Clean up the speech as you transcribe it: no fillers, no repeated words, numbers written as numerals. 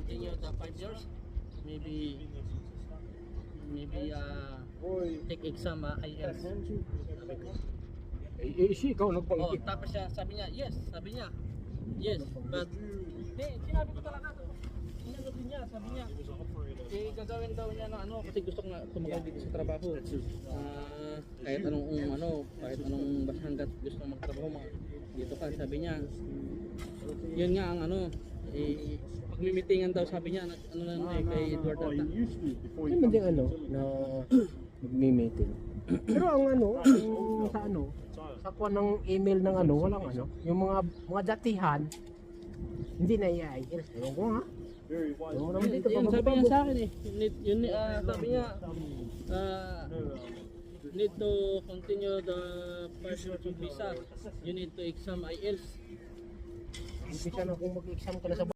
continue the 5 years. Maybe take exam IELTS. Sabi ko. Ikaw Oh, nagpangkit. tapos siya, sabi niya, yes, but sinabi ko talaga to. Sinabi din niya, sabi niya, gagawin daw niya ng ano, kasi gusto ko na tumagal dito sa trabaho. Kahit anong basta hanggat gusto magtrabaho, dito ka, sabi niya. Yun nga ang ano, pagmimitingan daw, sabi niya, kay Edward Ata. Hindi man din na magmi-meeting. Pero ang sa kuha ng email ng walang yung mga datihan, hindi na i-IELTS. Ewan ko nga. Ewan naman dito. Yun, sabi niya sa akin sabi niya, need to continue the first working visa, you need to exam IELTS. Hindi ka na kung mag-exam ka na sa